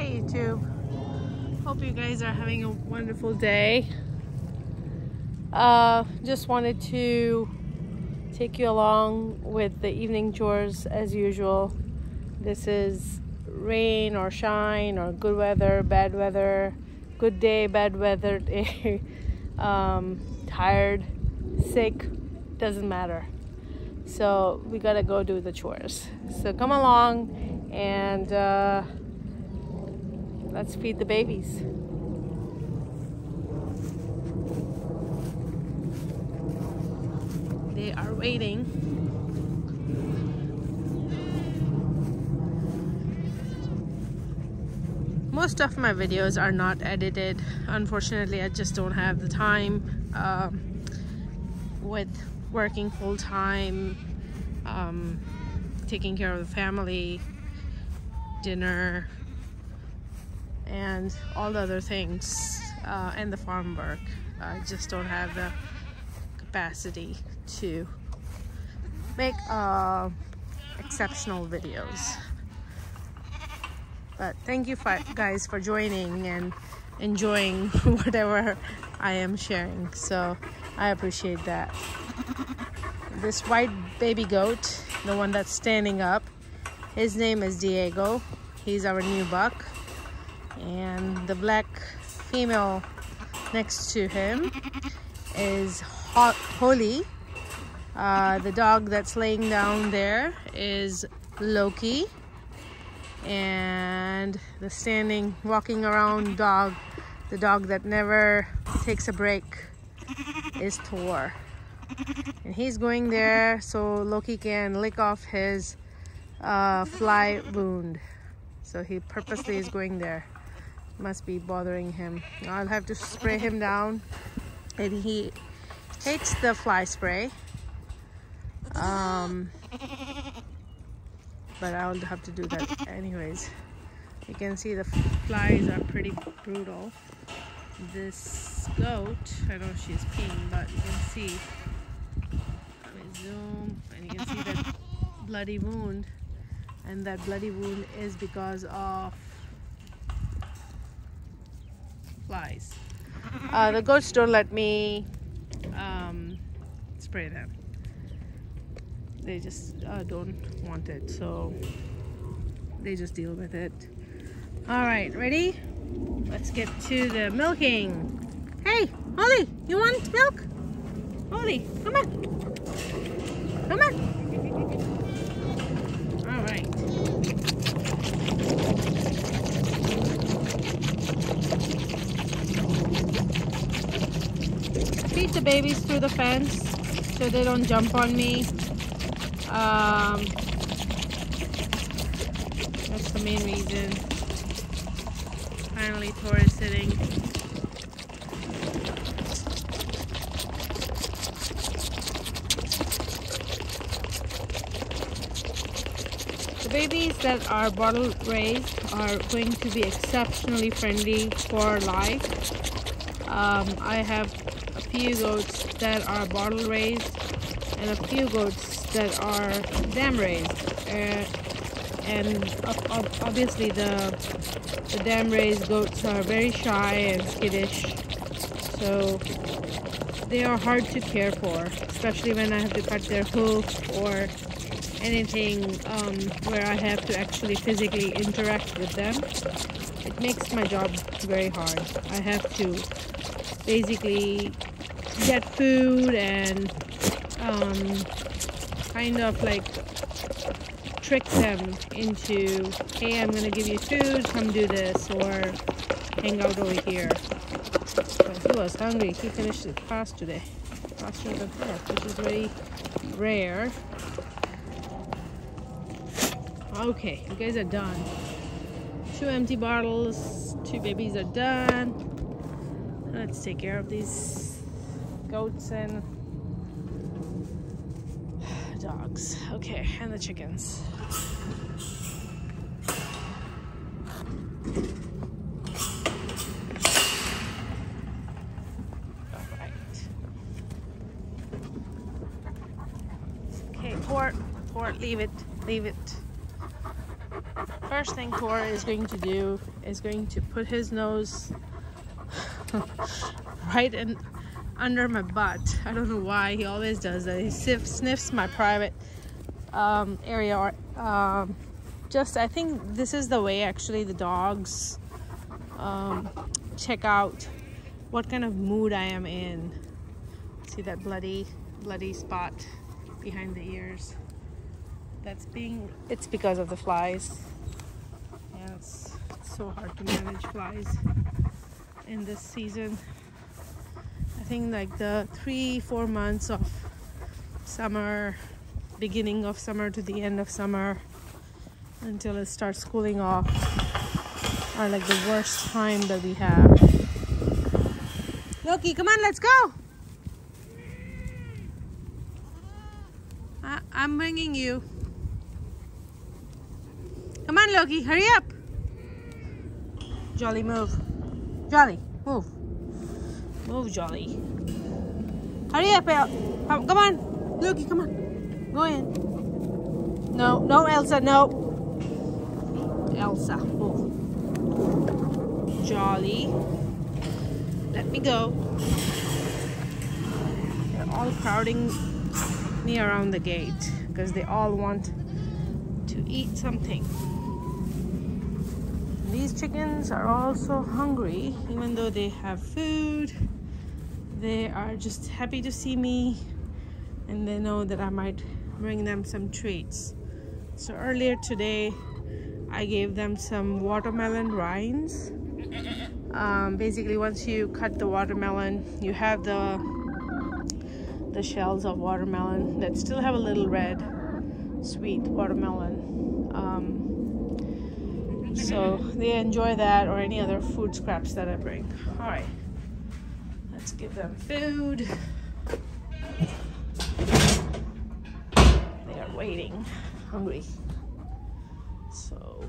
Hey YouTube, hope you guys are having a wonderful day. Just wanted to take you along with the evening chores as usual. This is rain or shine or good weather, bad weather, good day, bad weather day, tired, sick, doesn't matter. So we gotta go do the chores. So come along and let's feed the babies. They are waiting. Most of my videos are not edited. Unfortunately, I just don't have the time with working full-time, taking care of the family, dinner, and all the other things, and the farm work. I just don't have the capacity to make exceptional videos. But thank you guys for joining and enjoying whatever I am sharing, so I appreciate that. This white baby goat, the one that's standing up, his name is Diego. He's our new buck. And the black female next to him is Holly. The dog that's laying down there is Loki. And the standing, walking around dog, the dog that never takes a break, is Thor. And he's going there so Loki can lick off his fly wound. So he purposely is going there. Must be bothering him. I'll have to spray him down, and he hates the fly spray. But I'll have to do that anyways. You can see the flies are pretty brutal. This goat, I know she's peeing, but you can see, let me zoom, and you can see that bloody wound, and that bloody wound is because of flies. The goats don't let me spray them. They just don't want it, so they just deal with it. All right, ready? Let's get to the milking. Hey, Holly, you want milk? Holly, come on. Come on. All right. Feed the babies through the fence so they don't jump on me. That's the main reason. Finally, Thor is sitting. The babies that are bottle raised are going to be exceptionally friendly for life. I have a few goats that are bottle raised and a few goats that are dam raised, and obviously the dam raised goats are very shy and skittish, so they are hard to care for, especially when I have to cut their hoof or anything where I have to actually physically interact with them. It makes my job very hard. I have to basically get food and kind of like trick them into, hey, I'm gonna give you food, come do this, or hang out over here. But he was hungry. He finished it fast today, faster than fast, which is very rare. Okay, you guys are done. 2 empty bottles, 2 babies are done. Let's take care of these goats and dogs. Okay, and the chickens. All right. Okay, port, leave it. first thing Cora is going to do is going to put his nose right in under my butt. I don't know why he always does that. He sniffs my private area, or just I think this is the way actually the dogs check out what kind of mood I am in. See that bloody spot behind the ears? It's because of the flies. Yeah, it's so hard to manage flies in this season. I think like the 3-4 months of summer, beginning of summer to the end of summer until it starts cooling off, are like the worst time that we have. Loki, come on, let's go. I'm bringing you. Come on, Loki, hurry up. Jolly, move. Jolly, move. Move, Jolly. Hurry up, come on. Loki, come on. Go in. No, no, Elsa, no. Elsa, move. Jolly. Let me go. They're all crowding me around the gate because they all want to eat something. These chickens are also hungry, even though they have food. They are just happy to see me, and they know that I might bring them some treats. So earlier today, I gave them some watermelon rinds. Basically, once you cut the watermelon, you have the shells of watermelon that still have a little red, sweet watermelon. So they enjoy that, or any other food scraps that I bring. All right, let's give them food. They are waiting, hungry. So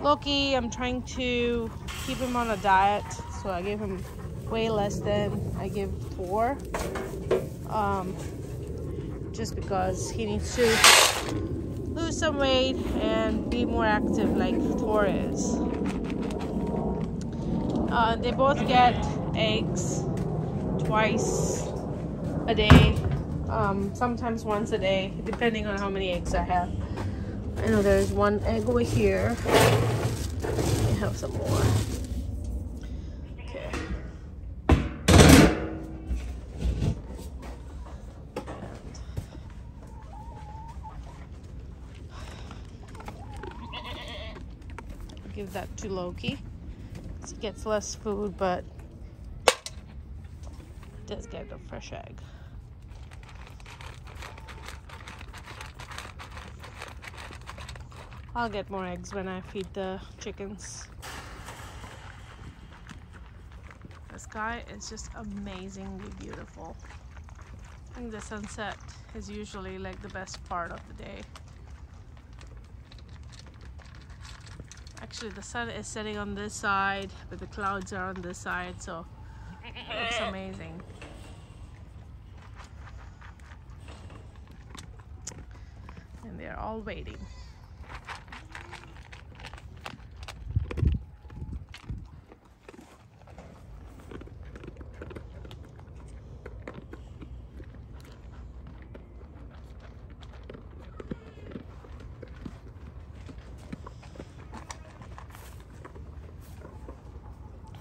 Loki, I'm trying to keep him on a diet, so I give him way less than I give Thor, just because he needs to lose some weight and be more active like Thor is. They both get eggs twice a day, sometimes once a day, depending on how many eggs I have. I know there's one egg over here. I have some more. Okay. Give that to Loki. He gets less food, but does get a fresh egg. I'll get more eggs when I feed the chickens. The sky is just amazingly beautiful. I think the sunset is usually like the best part of the day. Actually, the sun is setting on this side, but the clouds are on this side, so it's amazing. And they're all waiting.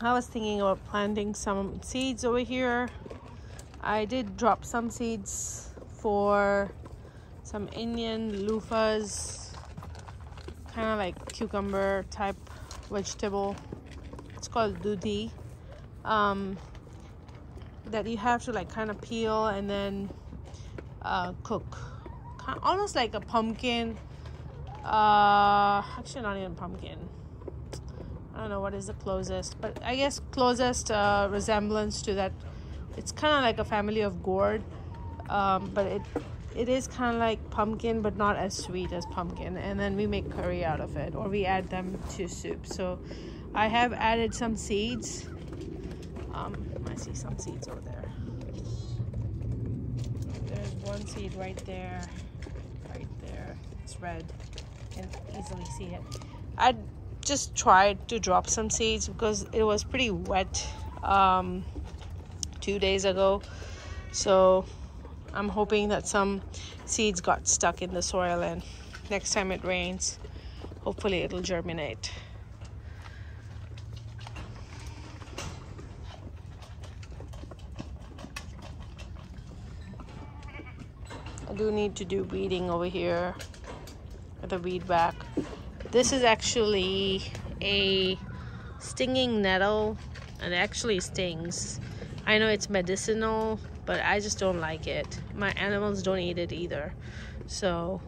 I was thinking about planting some seeds over here. I did drop some seeds for some Indian loofahs, kind of like cucumber type vegetable. It's called dudhi, that you have to like kind of peel and then cook, almost like a pumpkin. Actually not even pumpkin. I don't know what is the closest, but I guess closest resemblance to that. It's kind of like a family of gourd, but it is kind of like pumpkin, but not as sweet as pumpkin. And then we make curry out of it, or we add them to soup. So I have added some seeds. I see some seeds over there. There's one seed right there. Right there. It's red. You can easily see it. I just tried to drop some seeds because it was pretty wet 2 days ago. So I'm hoping that some seeds got stuck in the soil, and next time it rains, hopefully it'll germinate. I do need to do weeding over here with a weed whack. This is actually a stinging nettle, and it actually stings. I know it's medicinal, but I just don't like it. My animals don't eat it either. So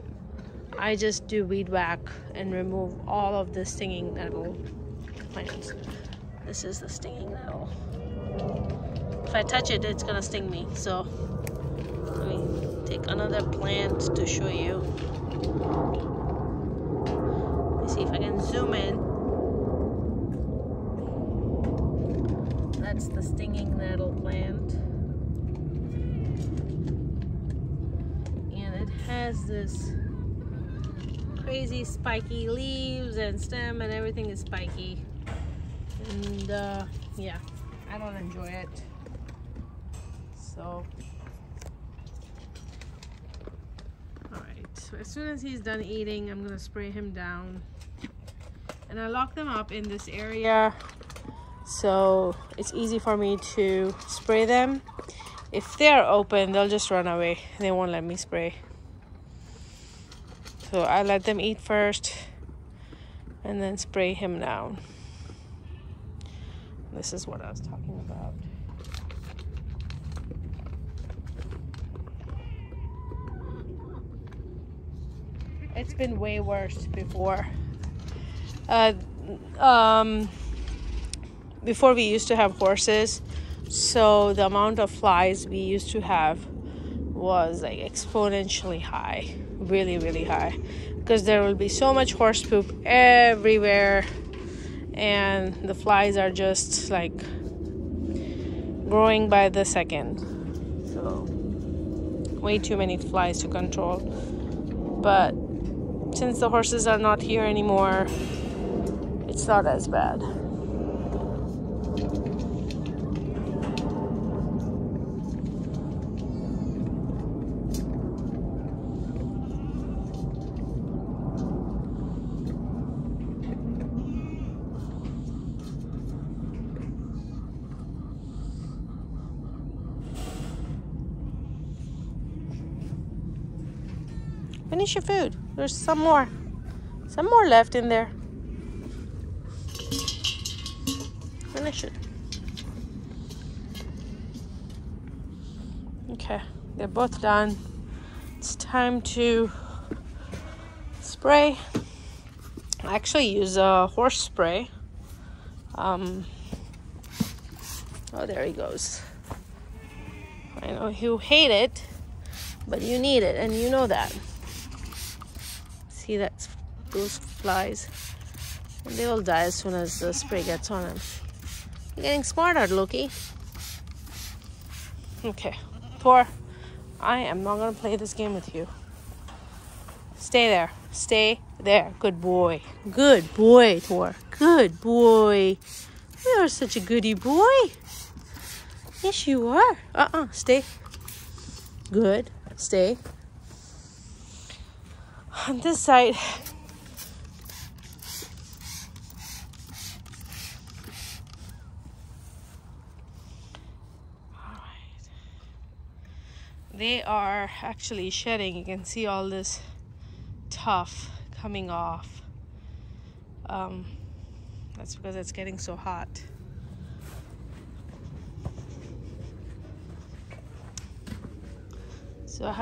I just do weed whack and remove all of the stinging nettle plants. This is the stinging nettle. If I touch it, it's gonna sting me. So let me take another plant to show you. Let me see if I can zoom in. That's the stinging nettle plant. And it has this crazy spiky leaves and stem, and everything is spiky. And yeah, I don't enjoy it. So so as soon as he's done eating, I'm gonna spray him down. And I lock them up in this area, so it's easy for me to spray them. If they're open, they'll just run away. They won't let me spray. So I let them eat first and then spray him down. This is what I was talking about. It's been way worse before. Before we used to have horses, so the amount of flies we used to have was like exponentially high, really, really high, because there will be so much horse poop everywhere, and the flies are just like growing by the second. So way too many flies to control. But since the horses are not here anymore, it's not as bad. Finish your food. There's some more left in there. Finish it. Okay, they're both done. It's time to spray. I actually use a horse spray. Oh, there he goes. I know you hate it, but you need it, and you know that. See, that's those flies, and they will die as soon as the spray gets on them. You're getting smarter, Loki. Okay, Thor, I am not gonna play this game with you. Stay there. Stay there. Good boy. Good boy, Thor. Good boy. You are such a goody boy. Yes, you are. Stay. Good. Stay. On this side, they are actually shedding. You can see all this tuff coming off. That's because it's getting so hot. So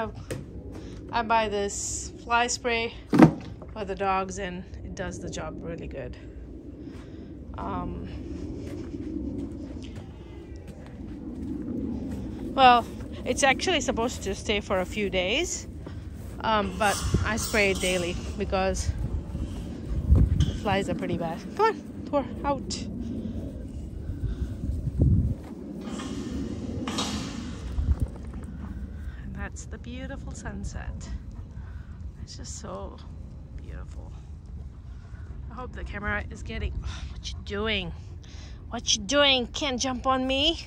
I buy this fly spray for the dogs, and it does the job really good. Well, it's actually supposed to stay for a few days, but I spray it daily because the flies are pretty bad. Come on, Thor, out. And that's the beautiful sunset. It's just so beautiful. I hope the camera is getting... Oh, what you doing? What you doing? Can't jump on me.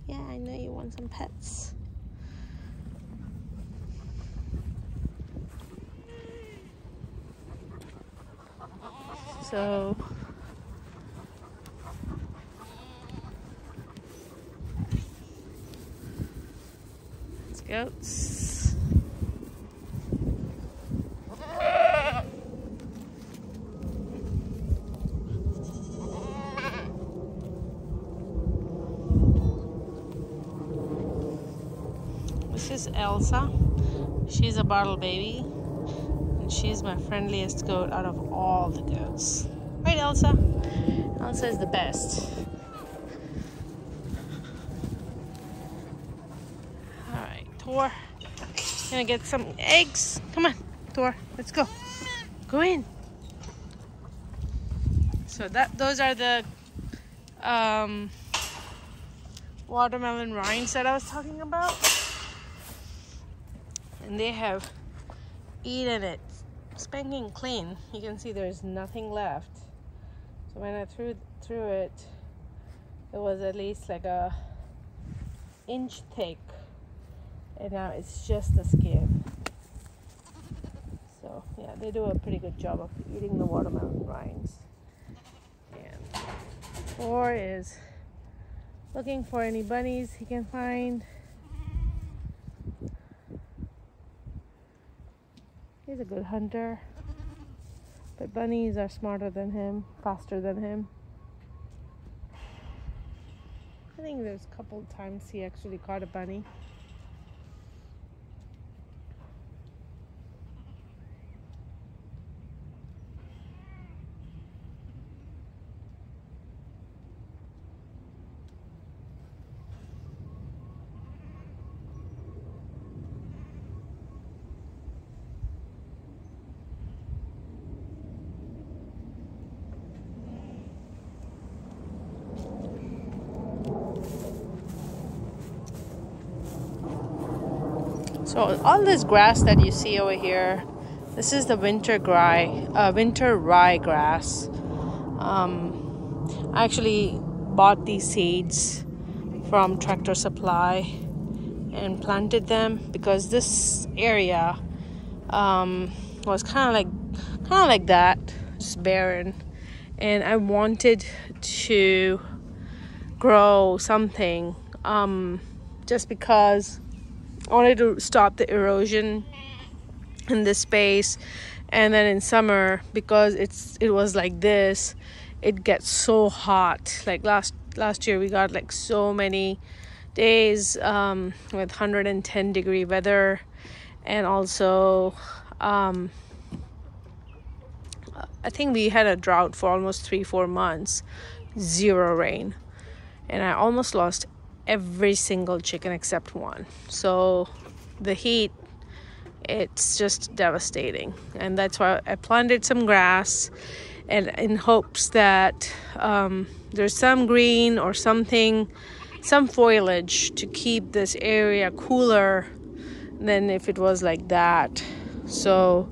Yeah, I know you want some pets. So let's goats. This is Elsa. She's a bottle baby. She's my friendliest goat out of all the goats. Right, Elsa? Elsa is the best. Alright, Thor. Gonna get some eggs. Come on, Thor. Let's go. Go in. So those are the watermelon rinds that I was talking about. And they have eaten it spanking clean. You can see there's nothing left. So when I threw it, it was at least like a inch thick, and now it's just the skin. So yeah, they do a pretty good job of eating the watermelon rinds. And Thor is looking for any bunnies he can find. He's a good hunter, but bunnies are smarter than him, faster than him. I think there's a couple times he actually caught a bunny. So all this grass that you see over here, this is the winter rye grass. I actually bought these seeds from Tractor Supply and planted them because this area was kind of like that, just barren, and I wanted to grow something just because I wanted to stop the erosion in this space. And then in summer, because it was like this, it gets so hot. Like last year we got like so many days with 110-degree weather, and also I think we had a drought for almost 3-4 months, 0 rain, and I almost lost every single chicken except one. So the heat, it's just devastating, and that's why I planted some grass, and in hopes that there's some green or something, some foliage to keep this area cooler than if it was like that. So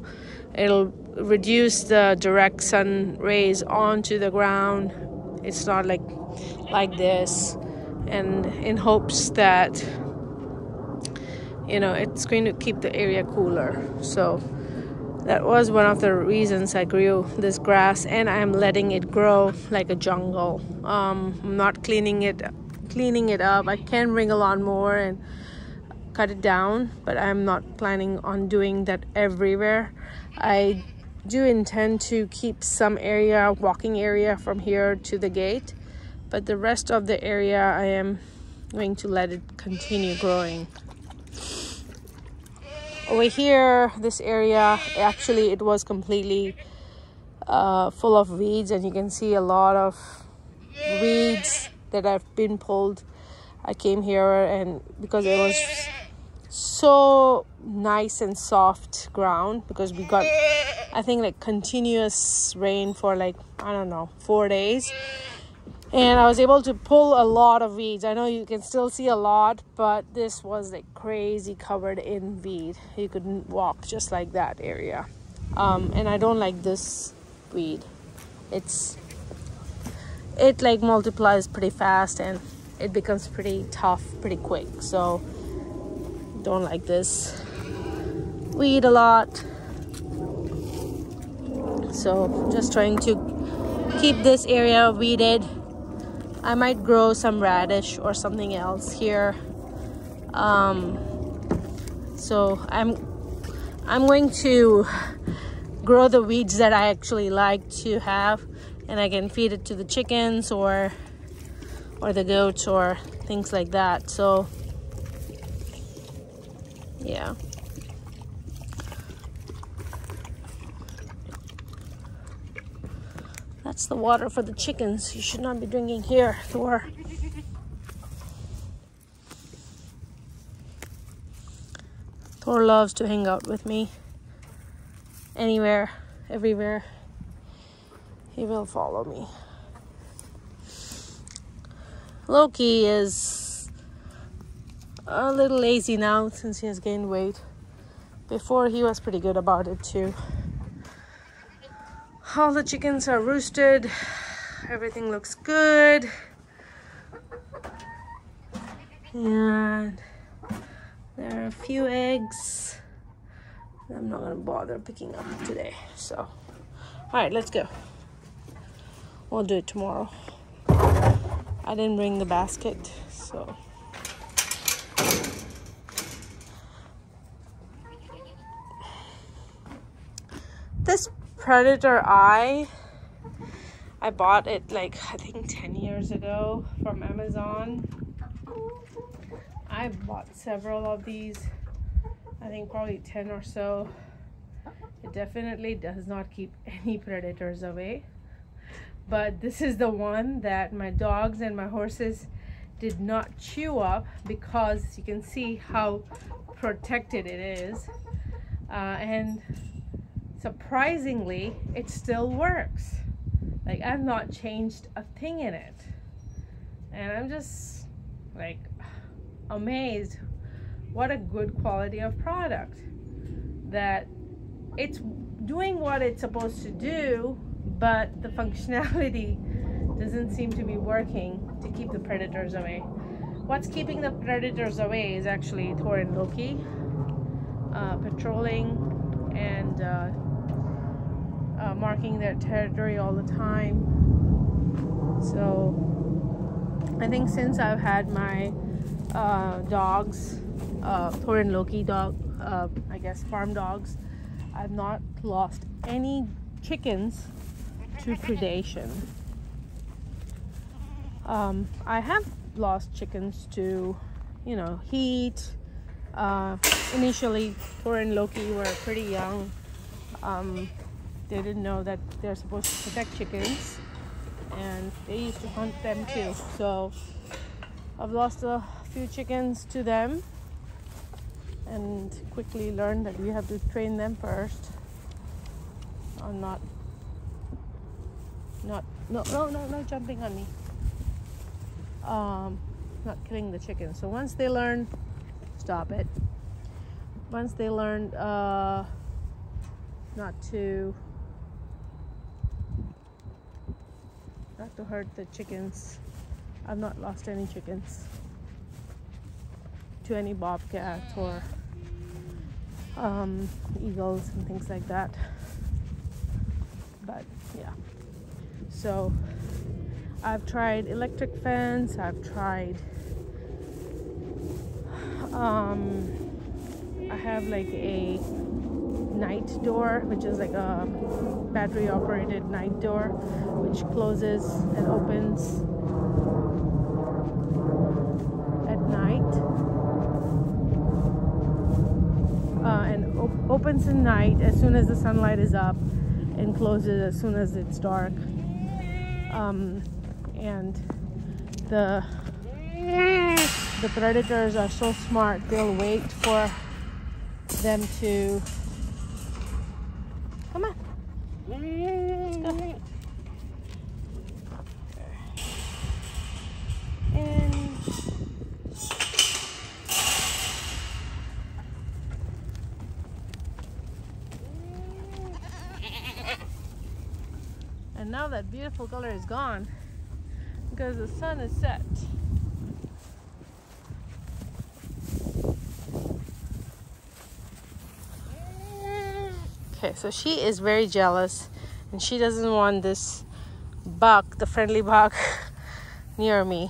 it'll reduce the direct sun rays onto the ground. It's not like this, and in hopes that it's going to keep the area cooler. So that was one of the reasons I grew this grass, and I'm letting it grow like a jungle. I'm not cleaning it up. I can bring a lawnmower and cut it down, but I'm not planning on doing that everywhere. I do intend to keep some area, walking area from here to the gate, but the rest of the area I am going to let it continue growing. Over here, this area, actually it was completely full of weeds, and you can see a lot of weeds that have been pulled. I came here, and because it was so nice and soft ground, because we got, I think, like continuous rain for like, I don't know, 4 days, and I was able to pull a lot of weeds. I know you can still see a lot, but this was like crazy covered in weed. You couldn't walk just like that area. And I don't like this weed. It like multiplies pretty fast, and it becomes pretty tough pretty quick. So don't like this weed a lot. So just trying to keep this area weeded. I might grow some radish or something else here. So I'm going to grow the weeds that I actually like to have, and I can feed it to the chickens or the goats or things like that. So yeah. That's the water for the chickens. You should not be drinking here, Thor. Thor loves to hang out with me. Anywhere, everywhere. He will follow me. Loki is a little lazy now since he has gained weight. Before, he was pretty good about it too. All the chickens are roosted. Everything looks good. And there are a few eggs. I'm not gonna bother picking up today. So, all right, let's go. We'll do it tomorrow. I didn't bring the basket, so. This predator eye, I bought it like, I think 10 years ago from Amazon. I bought several of these, I think probably 10 or so. It definitely does not keep any predators away, but this is the one that my dogs and my horses did not chew up, because you can see how protected it is, and surprisingly it still works. Like, I've not changed a thing in it, and I'm just like amazed what a good quality of product, that it's doing what it's supposed to do, but the functionality doesn't seem to be working to keep the predators away. What's keeping the predators away is actually Thor and Loki patrolling and marking their territory all the time. So I think since I've had my dogs, Thor and Loki dog, I guess farm dogs, I've not lost any chickens to predation. I have lost chickens to, you know, heat. Initially, Thor and Loki were pretty young. They didn't know that they're supposed to protect chickens, and they used to hunt them too. So I've lost a few chickens to them, and quickly learned that we have to train them first on not jumping on me, not killing the chickens. So once they learn, stop it. Once they learn not to hurt the chickens, I've not lost any chickens to any bobcats or eagles and things like that. But yeah, so I've tried electric fence, I've tried I have like a night door, which is like a battery operated night door, which closes and opens at night, and opens at night as soon as the sunlight is up and closes as soon as it's dark. And the predators are so smart, they'll wait for them to come on. Let's go. And now that beautiful color is gone because the sun is set. Okay, so she is very jealous and she doesn't want this buck, the friendly buck, near me.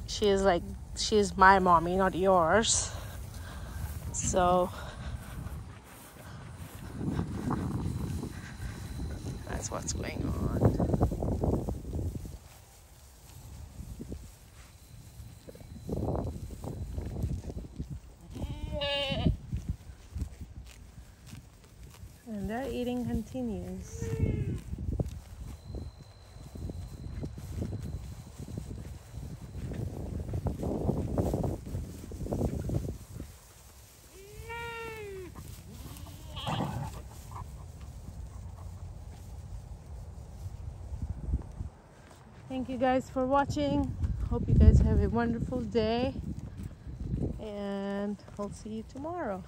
She is like, she is my mommy, not yours. So that's what's going on. And their eating continues. Thank you guys for watching. Hope you guys have a wonderful day, and I'll see you tomorrow.